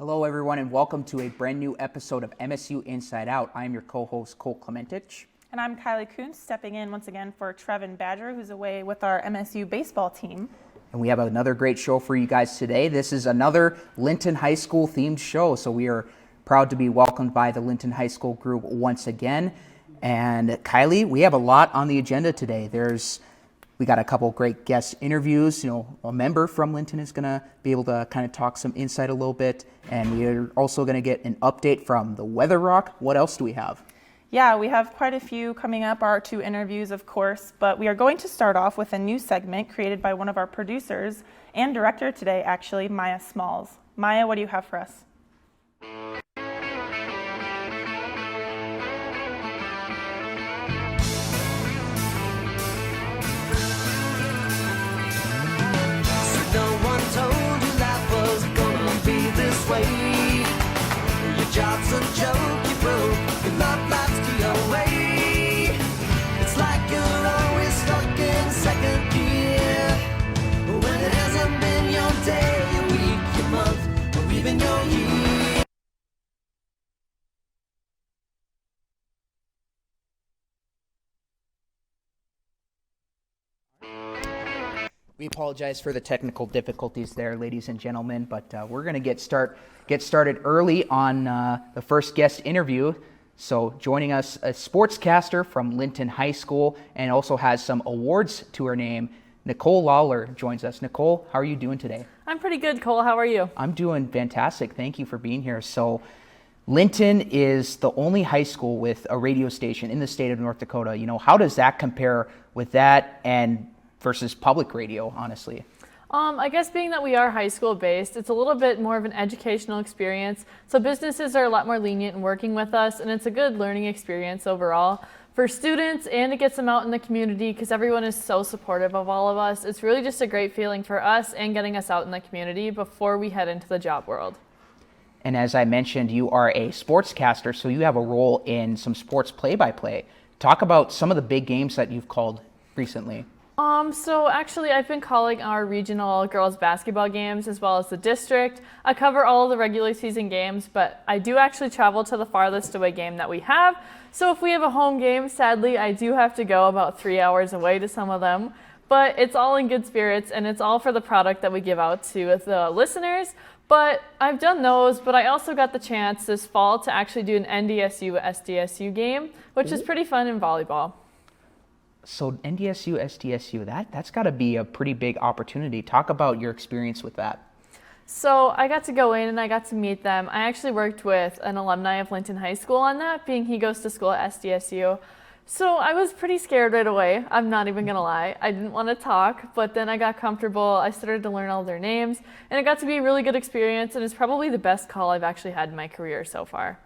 Hello, everyone, and welcome to a brand new episode of MSU Inside Out. I'm your co-host, Cole Clementich. And I'm Kylie Kuntz, stepping in once again for Trevin Badger, who's away with our MSU baseball team. And we have another great show for you guys today. This is another Linton High School themed show, so we are proud to be welcomed by the Linton High School group once again. And Kylie, we have a lot on the agenda today. We got a couple great guest interviews. A member from Linton is going to be able to kind of talk some insight a little bit. And we are also going to get an update from the Weather Rock. What else do we have? Yeah, we have quite a few coming up, our 2 interviews, of course. But we are going to start off with a new segment created by one of our producers and director today, actually, Maya Smalls. Maya, what do you have for us? Your job's a joke, you broke, your love life's the away. It's like you're always stuck in second gear, when it hasn't been your day, your week, your month, or even your year. We apologize for the technical difficulties there, ladies and gentlemen, but we're going to get started early on the first guest interview. So joining us, a sportscaster from Linton High School and also has some awards to her name, Nicole Lawler joins us. Nicole, how are you doing today? I'm pretty good, Cole. How are you? I'm doing fantastic. Thank you for being here. So Linton is the only high school with a radio station in the state of North Dakota. How does that compare with that and versus public radio, honestly? I guess being that we are high school based, it's a little bit more of an educational experience. So businesses are a lot more lenient in working with us, and it's a good learning experience overall for students, and it gets them out in the community because everyone is so supportive of all of us. It's really just a great feeling for us and getting us out in the community before we head into the job world. And as I mentioned, you are a sportscaster, so you have a role in some sports play-by-play. Talk about some of the big games that you've called recently. So actually I've been calling our regional girls basketball games as well as the district. I cover all of the regular season games, but I do actually travel to the farthest away game that we have. So if we have a home game, sadly, I do have to go about 3 hours away to some of them. But it's all in good spirits, and it's all for the product that we give out to the listeners. But I've done those, but I also got the chance this fall to actually do an NDSU SDSU game, which is pretty fun in volleyball. So NDSU, SDSU, that's got to be a pretty big opportunity. Talk about your experience with that. So I got to go in and I got to meet them. I actually worked with an alumni of Linton High School on that, being he goes to school at SDSU. So I was pretty scared right away. I'm not even going to lie. I didn't want to talk, but then I got comfortable. I started to learn all their names, and it got to be a really good experience, and it's probably the best call I've actually had in my career so far.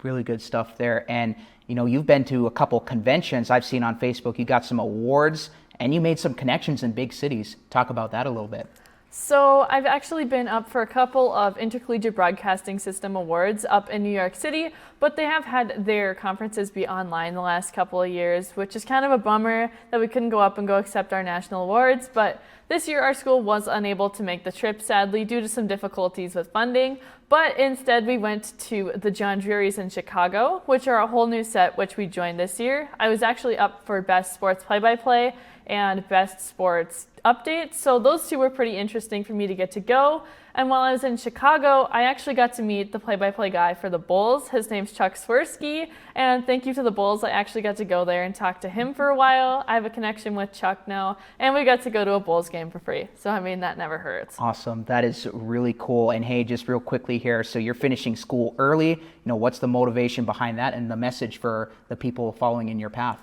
Really good stuff there. And you've been to a couple conventions I've seen on Facebook. You got some awards and you made some connections in big cities. Talk about that a little bit. So I've actually been up for a couple of Intercollegiate Broadcasting System awards up in New York City, but they have had their conferences be online the last couple of years, which is kind of a bummer that we couldn't go up and go accept our national awards. But this year our school was unable to make the trip, sadly, due to some difficulties with funding. But instead we went to the John Drurys in Chicago, which are a whole new set, which we joined this year. I was actually up for Best Sports Play-by-Play and Best Sports Update. So those 2 were pretty interesting for me to get to go. And while I was in Chicago, I actually got to meet the play-by-play guy for the Bulls. His name's Chuck Swirsky, and thank you to the Bulls. I actually got to go there and talk to him for a while. I have a connection with Chuck now, and we got to go to a Bulls game for free. So, that never hurts. Awesome. That is really cool. And hey, just real quickly here, so you're finishing school early. What's the motivation behind that and the message for the people following in your path?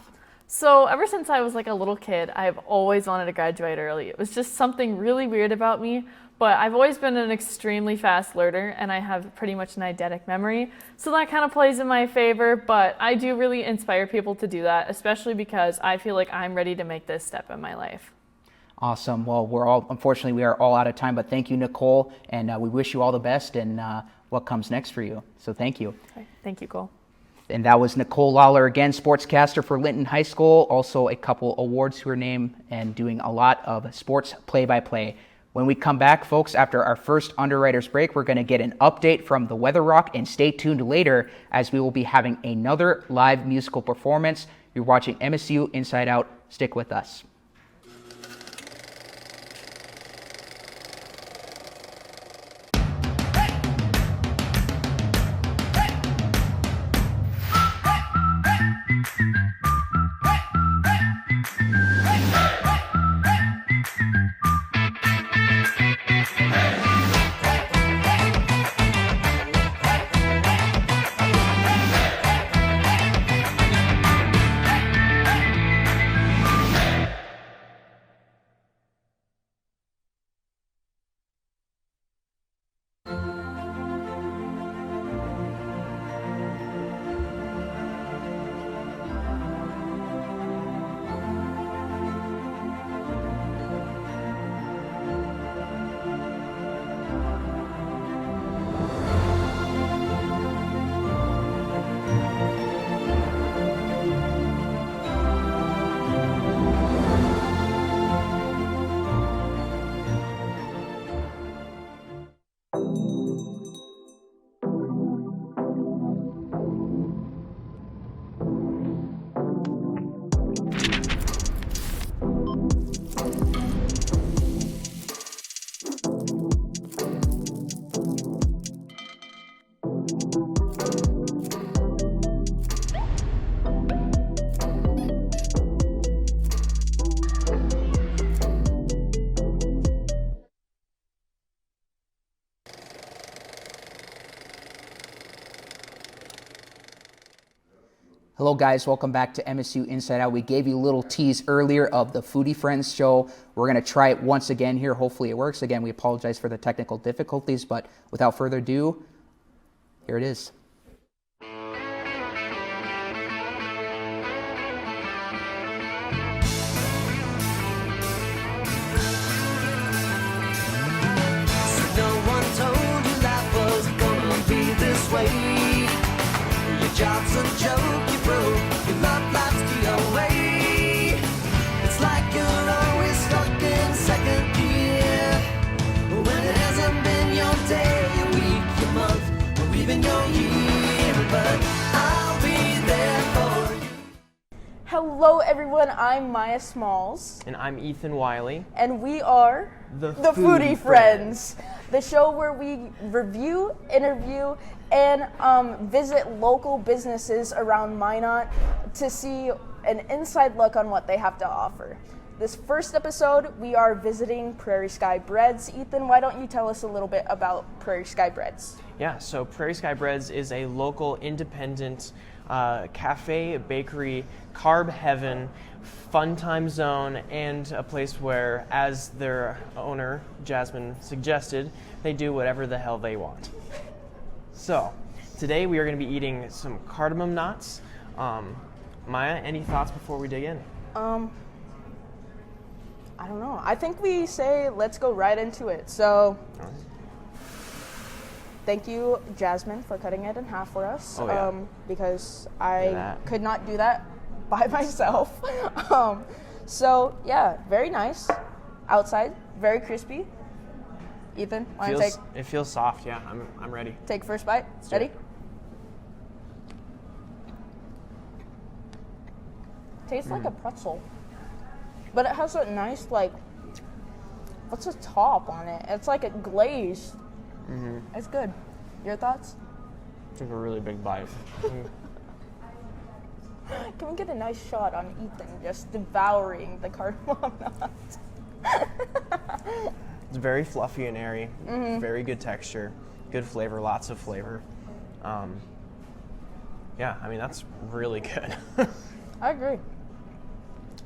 So ever since I was like a little kid, I've always wanted to graduate early. It was just something really weird about me, but I've always been an extremely fast learner, and I have pretty much an eidetic memory. So that kind of plays in my favor, but I do really inspire people to do that, especially because I feel like I'm ready to make this step in my life. Awesome. Well, unfortunately, we are all out of time, but thank you, Nicole, and we wish you all the best in what comes next for you. So thank you. Okay. Thank you, Cole. And that was Nicole Lawler, again, sportscaster for Linton High School. Also a couple awards to her name and doing a lot of sports play-by-play. When we come back, folks, after our first Underwriters break, we're going to get an update from the Weather Rock, and stay tuned later as we will be having another live musical performance. You're watching MSU Inside Out. Stick with us. Hello guys, welcome back to MSU Inside Out. We gave you a little tease earlier of the Foodie Friends show. We're going to try it once again here. Hopefully it works. Again, we apologize for the technical difficulties, but without further ado, here it is. No one told you life was gonna be this way. Your job's a joke, you broke. Your love life's the way. It's like you're always stuck in second gear. When it hasn't been your day, your week, your month, or even your year. But I'll be there for you. Hello everyone, I'm Maya Smalls, And I'm Ethan Wiley. and we are The Foodie Friends, the show where we review, interview, and visit local businesses around Minot to see an inside look on what they have to offer. This first episode, we are visiting Prairie Sky Breads. Ethan, why don't you tell us a little bit about Prairie Sky Breads? Yeah, so Prairie Sky Breads is a local independent cafe, bakery, carb heaven, fun time zone, and a place where, as their owner, Jasmine, suggested, they do whatever the hell they want. So, today we are going to be eating some cardamom nuts. Maya, any thoughts before we dig in? I don't know. I think we say let's go right into it. So, thank you, Jasmine, for cutting it in half for us. Oh, yeah. Because Look at I that. could not do that by myself. So, yeah, very nice. Outside, very crispy. Ethan, want to It feels soft, yeah. I'm ready. take first bite? do Ready? it. Tastes like a pretzel. But it has a nice, like, what's the top on it? It's like a glaze. It's good. Your thoughts? Took a really big bite. Can we get a nice shot on Ethan just devouring the cardamom nuts? It's very fluffy and airy, very good texture, good flavor, lots of flavor. Yeah, I mean, that's really good. I agree.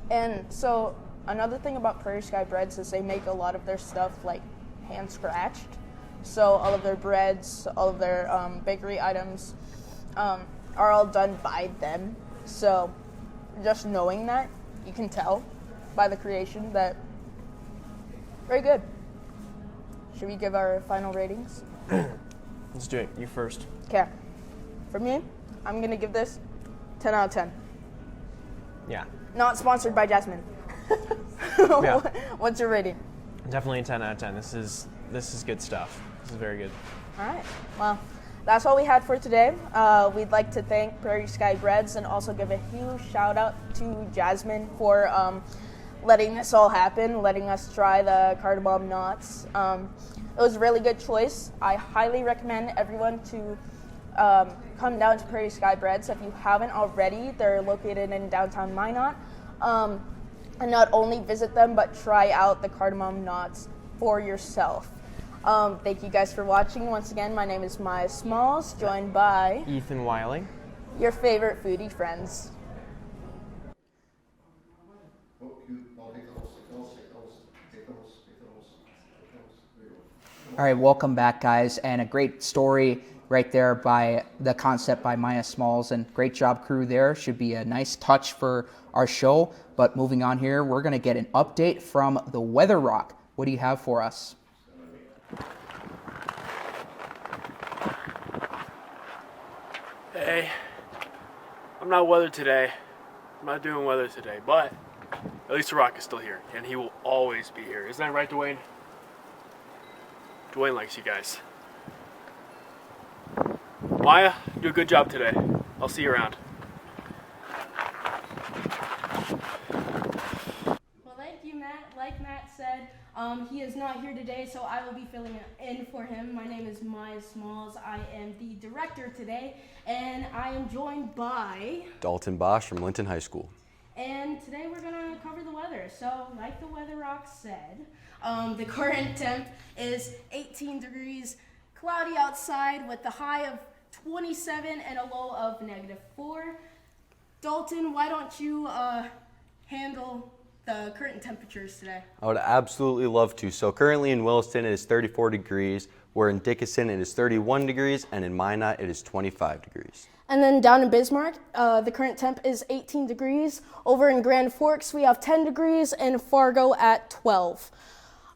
And so another thing about Prairie Sky Breads is they make a lot of their stuff like hand scratched. So all of their breads, all of their bakery items are all done by them. So just knowing that, you can tell by the creation that very good. Should we give our final ratings? Let's do it. You first. Okay. For me, I'm going to give this 10 out of 10. Yeah. Not sponsored by Jasmine. Yeah. What's your rating? Definitely a 10 out of 10. This is good stuff. This is very good. All right. Well, that's all we had for today. We'd like to thank Prairie Sky Breads and also give a huge shout out to Jasmine for letting this all happen, letting us try the cardamom knots. It was a really good choice. I highly recommend everyone to come down to Prairie Sky Breads if you haven't already. They're located in downtown Minot. And not only visit them, but try out the cardamom knots for yourself. Thank you guys for watching. Once again, my name is Maya Smalls, joined by Ethan Wiley. your favorite foodie friends. All right, welcome back, guys, and a great story right there by the concept by Maya Smalls, and great job, crew, there. Should be a nice touch for our show. But moving on here, we're going to get an update from the Weather Rock. What do you have for us? Hey, I'm not weather today. I'm not doing weather today, but at least the Rock is still here, and he will always be here. Isn't that right, Dwayne? Dwayne likes you guys. Maya, do a good job today. I'll see you around. Well, thank you, Matt. Like Matt said, he is not here today, so I will be filling in for him. My name is Maya Smalls. I am the director today, and I am joined by... Dalton Bosch from Linton High School. And today we're going to cover the weather. So, like the Weather Rock said, the current temp is 18 degrees, cloudy outside with a high of 27 and a low of -4. Dalton, why don't you handle the current temperatures today? I would absolutely love to. So currently in Williston it is 34 degrees, where in Dickinson it is 31 degrees, and in Minot it is 25 degrees. And then down in Bismarck, the current temp is 18 degrees. Over in Grand Forks, we have 10 degrees, and Fargo at 12.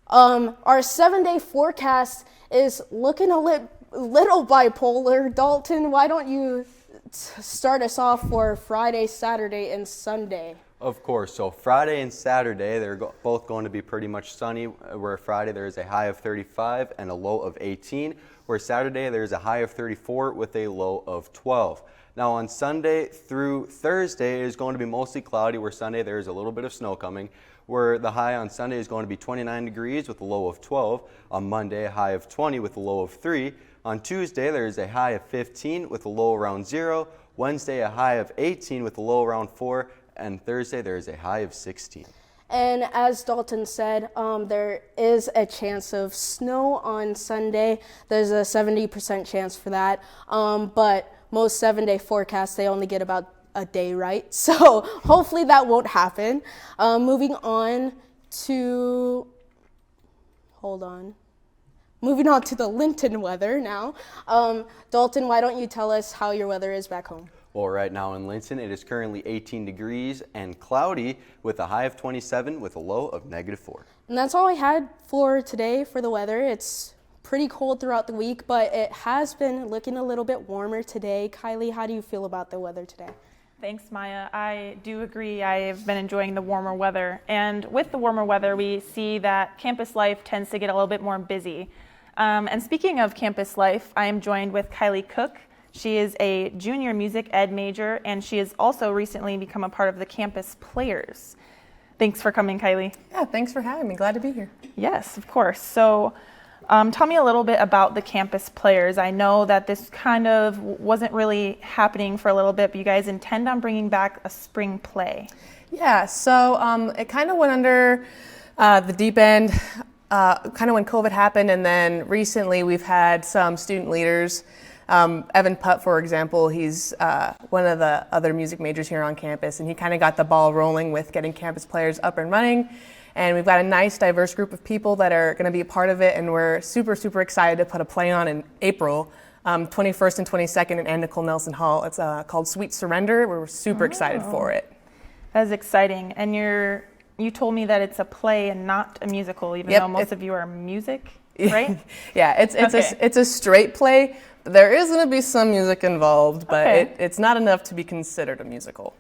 Our 7-day forecast is looking a little bipolar. Dalton, why don't you start us off for Friday, Saturday, and Sunday? Of course. So Friday and Saturday, they're both going to be pretty much sunny, where Friday there is a high of 35 and a low of 18, where Saturday there is a high of 34 with a low of 12. Now on Sunday through Thursday, it is going to be mostly cloudy, where Sunday there is a little bit of snow coming, where the high on Sunday is going to be 29 degrees with a low of 12. On Monday, a high of 20 with a low of 3. On Tuesday, there is a high of 15 with a low around 0. Wednesday, a high of 18 with a low around 4. And Thursday, there is a high of 16. And as Dalton said, there is a chance of snow on Sunday. There's a 70% chance for that. But most 7-day forecasts, they only get about a day right. So hopefully that won't happen. Moving on to the Linton weather now. Dalton, why don't you tell us how your weather is back home? Well, right now in Linton, it is currently 18 degrees and cloudy with a high of 27 with a low of -4. And that's all I had for today for the weather. It's pretty cold throughout the week, but it has been looking a little bit warmer today. Kylie, how do you feel about the weather today? Thanks, Maya. I do agree. I've been enjoying the warmer weather. And with the warmer weather, we see that campus life tends to get a little bit more busy. And speaking of campus life, I am joined with Kylie Cook. She is a junior music ed major, and she has also recently become a part of the Campus Players. Thanks for coming, Kylie. Yeah, thanks for having me. Glad to be here. Yes, of course. So tell me a little bit about the Campus Players. I know that this kind of wasn't really happening for a little bit, but you guys intend on bringing back a spring play. Yeah, so it kind of went under the deep end kind of when COVID happened, and then recently we've had some student leaders. Evan Putt, for example, he's one of the other music majors here on campus, and he kind of got the ball rolling with getting Campus Players up and running. And we've got a nice, diverse group of people that are going to be a part of it, and we're super, super excited to put a play on in April, 21st and 22nd in Nicole Nelson Hall. It's called Sweet Surrender. We're super excited for it. That is exciting. And you told me that it's a play and not a musical, even Yep, though most of you are music, right? Yeah, it's a straight play. There is going to be some music involved, but Okay. it's not enough to be considered a musical.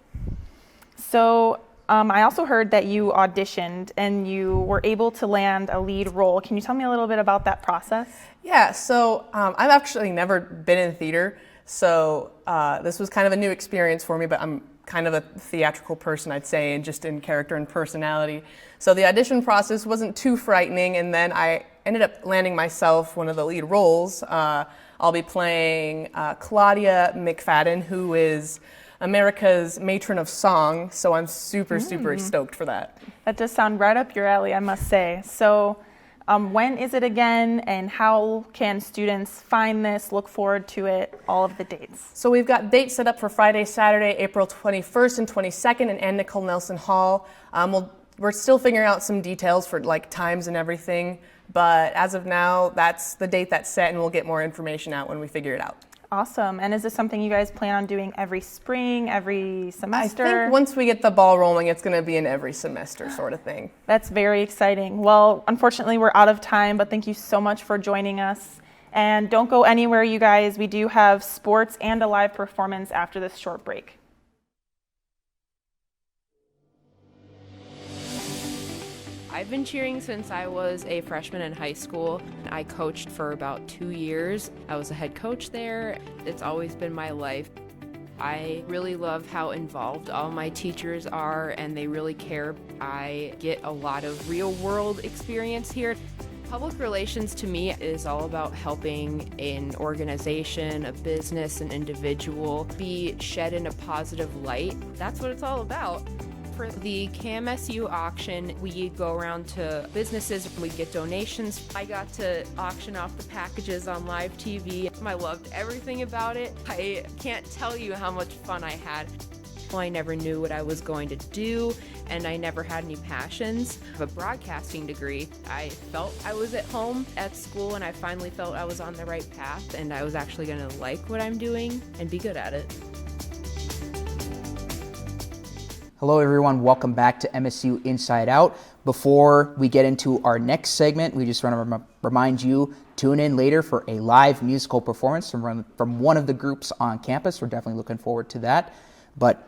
So I also heard that you auditioned and you were able to land a lead role. Can you tell me a little bit about that process? Yeah, so I've actually never been in theater, so this was kind of a new experience for me, but I'm kind of a theatrical person, I'd say, and just in character and personality. So the audition process wasn't too frightening, and then I ended up landing myself one of the lead roles. I'll be playing Claudia McFadden, who is America's matron of song, so I'm super stoked for that. That does sound right up your alley, I must say. So when is it again, and how can students find this, look forward to it, all of the dates? So we've got dates set up for Friday, Saturday, April 21st and 22nd in Ann Nicole Nelson Hall. We're still figuring out some details for like times and everything, but as of now, that's the date that's set, and we'll get more information out when we figure it out. Awesome. And is this something you guys plan on doing every spring, every semester? I think once we get the ball rolling, it's going to be an every semester sort of thing. That's very exciting. Well, unfortunately, we're out of time, but thank you so much for joining us. And don't go anywhere, you guys. We do have sports and a live performance after this short break. I've been cheering since I was a freshman in high school. I coached for about 2 years. I was a head coach there. It's always been my life. I really love how involved all my teachers are, and they really care. I get a lot of real-world experience here. Public relations to me is all about helping an organization, a business, an individual be shed in a positive light. That's what it's all about. For the MSU auction, we go around to businesses, we get donations. I got to auction off the packages on live TV. I loved everything about it. I can't tell you how much fun I had. I never knew what I was going to do, and I never had any passions. I have a broadcasting degree. I felt I was at home at school, and I finally felt I was on the right path, and I was actually going to like what I'm doing and be good at it. Hello everyone, welcome back to MSU Inside Out. Before we get into our next segment, we just want to remind you, tune in later for a live musical performance from one of the groups on campus. We're definitely looking forward to that. But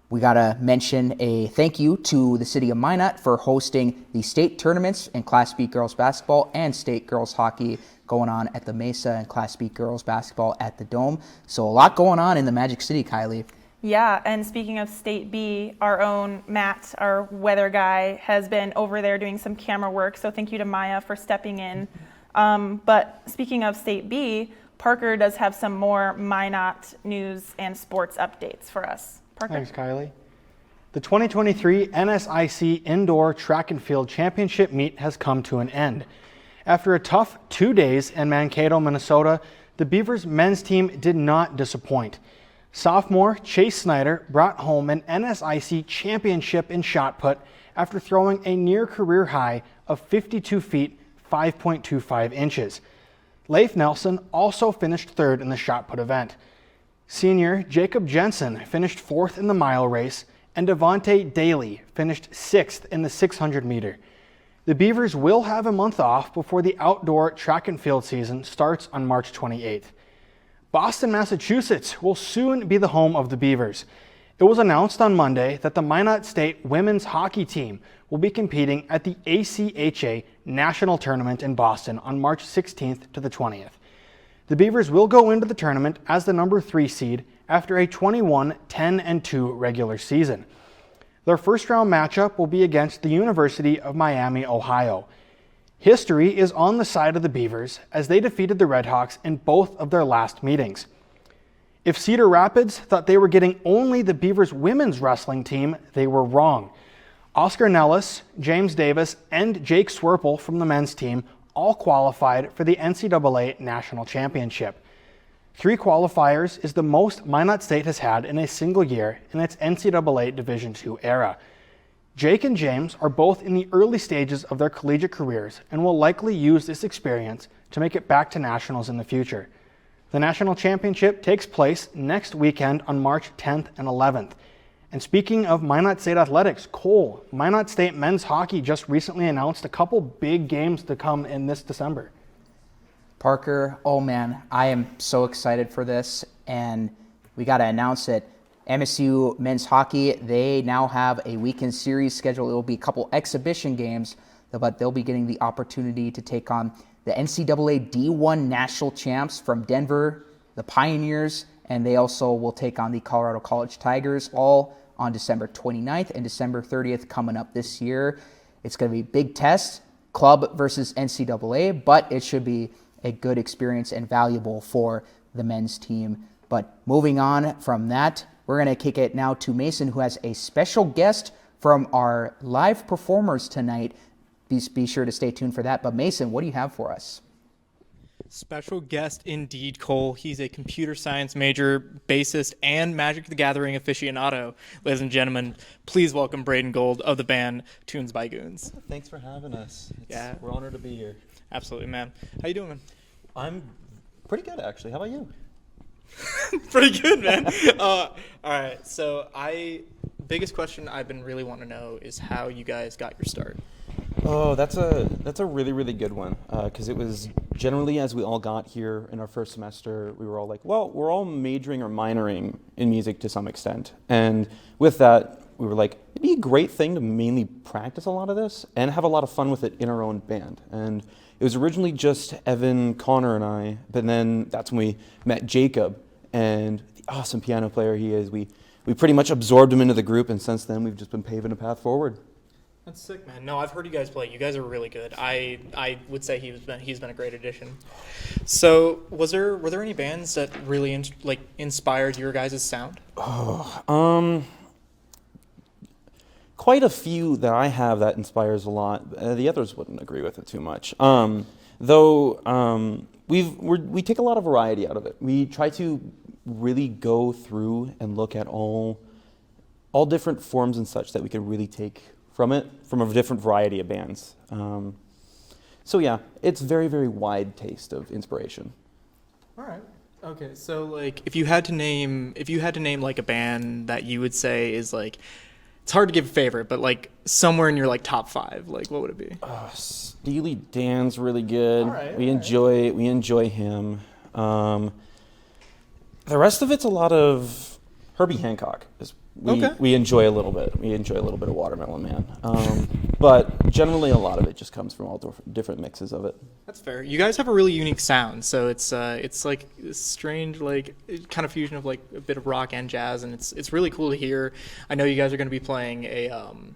we got to mention a thank you to the city of Minot for hosting the state tournaments in Class B girls basketball and state girls hockey going on at the Mesa, and Class B girls basketball at the Dome. So a lot going on in the Magic City, Kylie. Yeah, and speaking of State B, our own Matt, our weather guy, has been over there doing some camera work, so thank you to Maya for stepping in. But speaking of State B, Parker does have some more Minot news and sports updates for us. Parker? Thanks, Kylie. The 2023 NSIC Indoor Track and Field Championship meet has come to an end. After a tough 2 days in Mankato, Minnesota, the Beavers men's team did not disappoint. Sophomore Chase Snyder brought home an NSIC championship in shot put after throwing a near career high of 52 feet, 5.25 inches. Leif Nelson also finished third in the shot put event. Senior Jacob Jensen finished fourth in the mile race, and Devontae Daly finished sixth in the 600 meter. The Beavers will have a month off before the outdoor track and field season starts on March 28th. Boston, Massachusetts will soon be the home of the Beavers. It was announced on Monday that the Minot State women's hockey team will be competing at the ACHA National Tournament in Boston on March 16th to the 20th. The Beavers will go into the tournament as the number 3 seed after a 21-10-2 regular season. Their first round matchup will be against the University of Miami, Ohio. History is on the side of the Beavers as they defeated the Redhawks in both of their last meetings. If Cedar Rapids thought they were getting only the Beavers women's wrestling team, they were wrong. Oscar Nellis, James Davis, and Jake Swerple from the men's team all qualified for the NCAA National Championship. 3 qualifiers is the most Minot State has had in a single year in its NCAA Division II era. Jake and James are both in the early stages of their collegiate careers and will likely use this experience to make it back to nationals in the future. The national championship takes place next weekend on March 10th and 11th. And speaking of Minot State athletics, Cole, Minot State men's hockey just recently announced a couple big games to come in this December. Parker, oh man, I am so excited for this, and we got to announce it. MSU men's hockey, they now have a weekend series scheduled. It will be a couple exhibition games, but they'll be getting the opportunity to take on the NCAA D1 national champs from Denver, the Pioneers, and they also will take on the Colorado College Tigers, all on December 29th and December 30th coming up this year. It's going to be a big test, club versus NCAA, but it should be a good experience and valuable for the men's team. But moving on from that, we're going to kick it now to Mason, who has a special guest from our live performers tonight. Be sure to stay tuned for that. But Mason, what do you have for us? Special guest indeed, Cole. He's a computer science major, bassist, and Magic the Gathering aficionado. Ladies and gentlemen, please welcome Braden Gold of the band Tunes by Goons. Thanks for having us. Yeah. We're honored to be here. Absolutely, man. How you doing, man? I'm pretty good, actually. How about you? Pretty good, man. All right, so biggest question I've been really wanting to know is how you guys got your start. Oh, that's a really, really good one. Because it was generally, as we all got here in our first semester, we were all like, well, we're all majoring or minoring in music to some extent. And with that, we were like, it'd be a great thing to mainly practice a lot of this and have a lot of fun with it in our own band. And it was originally just Evan, Connor, and I, but then that's when we met Jacob, and the awesome piano player he is. We pretty much absorbed him into the group, and since then we've just been paving a path forward. That's sick, man. No, I've heard you guys play. You guys are really good. I would say he's been a great addition. So, were there any bands that really inspired your guys' sound? Quite a few that I have that inspires a lot. The others wouldn't agree with it too much. We take a lot of variety out of it. We try to really go through and look at all different forms and such that we can really take from a different variety of bands. So yeah, it's very, very wide taste of inspiration. All right. Okay. So like, if you had to name like a band that you would say is like, it's hard to give a favorite, but like somewhere in your like top 5, like what would it be? Steely Dan's really good. All right, we enjoy him. The rest of it's a lot of Herbie Hancock. We enjoy a little bit. We enjoy a little bit of Watermelon Man. But generally a lot of it just comes from all different mixes of it. That's fair. You guys have a really unique sound, so it's like this strange like kind of fusion of like a bit of rock and jazz, and it's really cool to hear. I know you guys are going to be playing a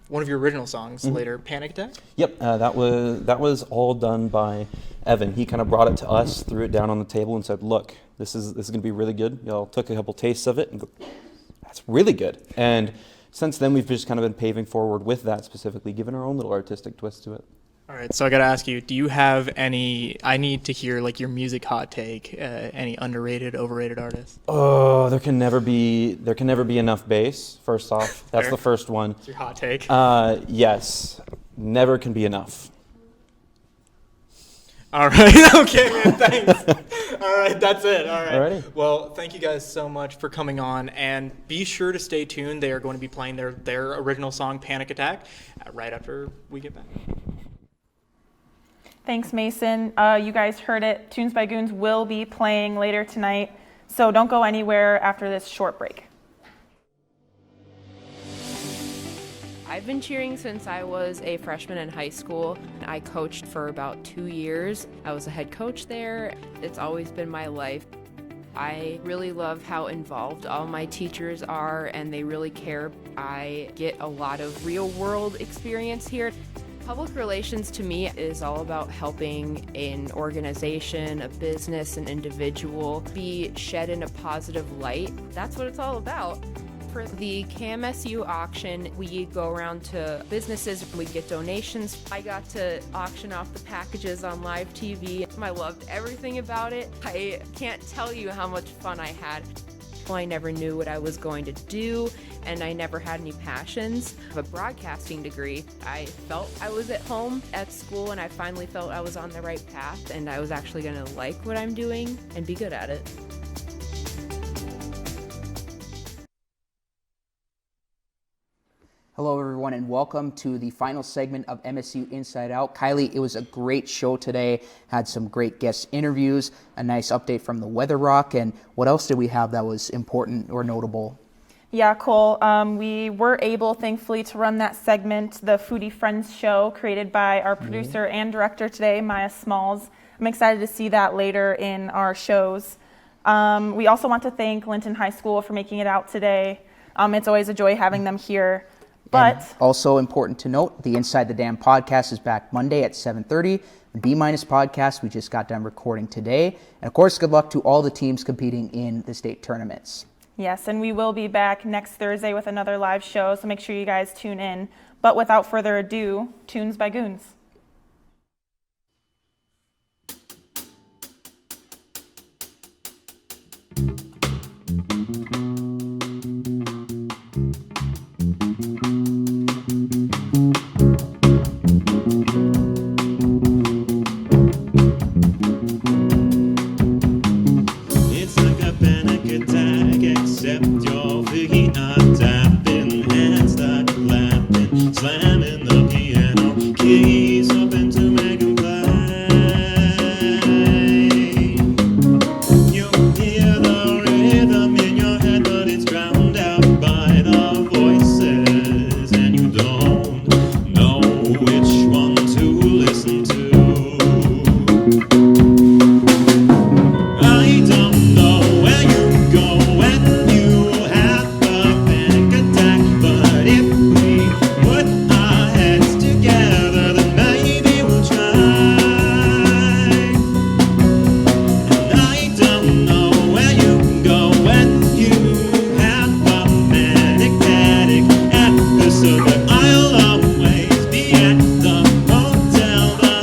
one of your original songs later, Panic Attack. Yep, that was all done by Evan. He kind of brought it to us, threw it down on the table, and said, "Look, this is going to be really good." Y'all took a couple tastes of it and go, "That's really good." And since then, we've just kind of been paving forward with that specifically, giving our own little artistic twist to it. All right, so I got to ask you, do you have any, I need to hear like your music hot take, any underrated, overrated artists? Oh, there can never be enough bass, first off. That's Fair. The first one. It's your hot take. Yes, never can be enough. All right, okay, man, thanks. All right, that's it. All right. Alrighty. Well, thank you guys so much for coming on, and be sure to stay tuned. They are going to be playing their original song, Panic Attack, right after we get back. Thanks, Mason. You guys heard it. Tunes by Goons will be playing later tonight, so don't go anywhere after this short break. I've been cheering since I was a freshman in high school. I coached for about 2 years. I was a head coach there. It's always been my life. I really love how involved all my teachers are, and they really care. I get a lot of real-world experience here. Public relations to me is all about helping an organization, a business, an individual be shed in a positive light. That's what it's all about. For the KMSU auction, we go around to businesses, we get donations. I got to auction off the packages on live TV. I loved everything about it. I can't tell you how much fun I had. I never knew what I was going to do, and I never had any passions. I have a broadcasting degree. I felt I was at home at school, and I finally felt I was on the right path, and I was actually going to like what I'm doing and be good at it. Hello, everyone, and welcome to the final segment of MSU Inside Out. Kylie, it was a great show today. Had some great guest interviews, a nice update from the Weather Rock, and what else did we have that was important or notable? Yeah, Cole. We were able, thankfully, to run that segment, the Foodie Friends show, created by our producer and director today, Maya Smalls. I'm excited to see that later in our shows. We also want to thank Linton High School for making it out today. It's always a joy having them here. But And also important to note, the Inside the Dam podcast is back Monday at 7:30. The B- podcast we just got done recording today. And of course, good luck to all the teams competing in the state tournaments. yes, and we will be back next Thursday with another live show, so make sure you guys tune in. But without further ado, Tunes by Goons. It's like a panic attack, except your feet are tapping, hands start clapping, slamming the piano keys open to make 'em play. You hear the rhythm in your head, but it's drowned out by the voices, and you don't know which one to listen to. I don't know where you go when you have a panic attack, but if we put our heads together, then maybe we'll try. And I don't know where you go when you have a manic panic episode, but I'll always be at the hotel bar.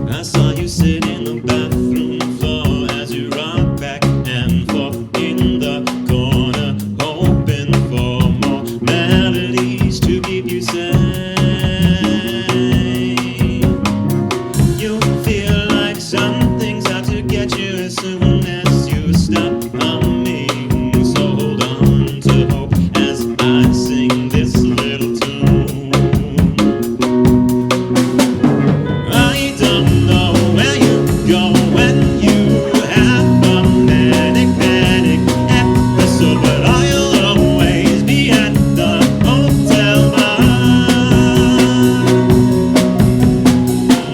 I saw you sit in the bathroom floor as you rock back and forth in the corner, hoping for more melodies to keep you sane. You feel like something's out to get you as soon as you stop humming. So hold on to hope as I sing this little tune. I don't know where you go when you have a manic panic episode, but I'll always be at the hotel bar.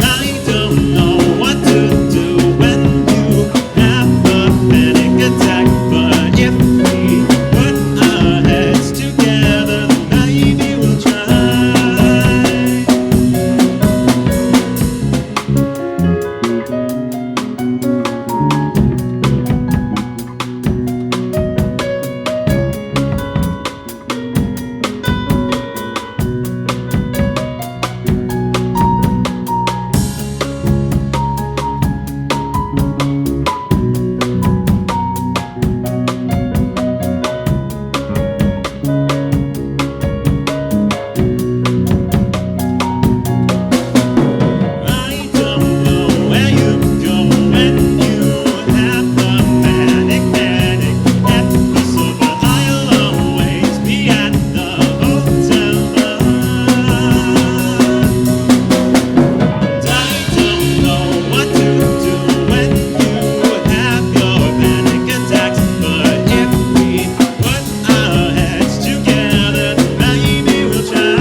I don't know what to do when you have a panic attack, but if we put our heads together, then maybe we'll try. I don't know where you go when you have a manic episode, but I'll always be at the hotel bar. And I don't know what to do when you have your panic attacks, but if we put our heads together, then maybe we'll try.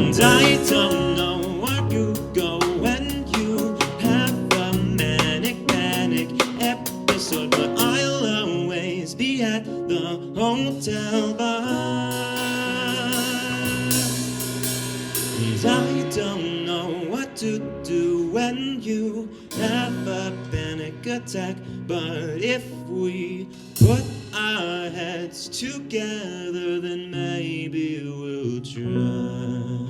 And I don't know where you go when you have a manic episode, but I'll always be at the hotel bar. And I don't know what to do when you have a panic attack, but if we put our heads together, then maybe we'll try.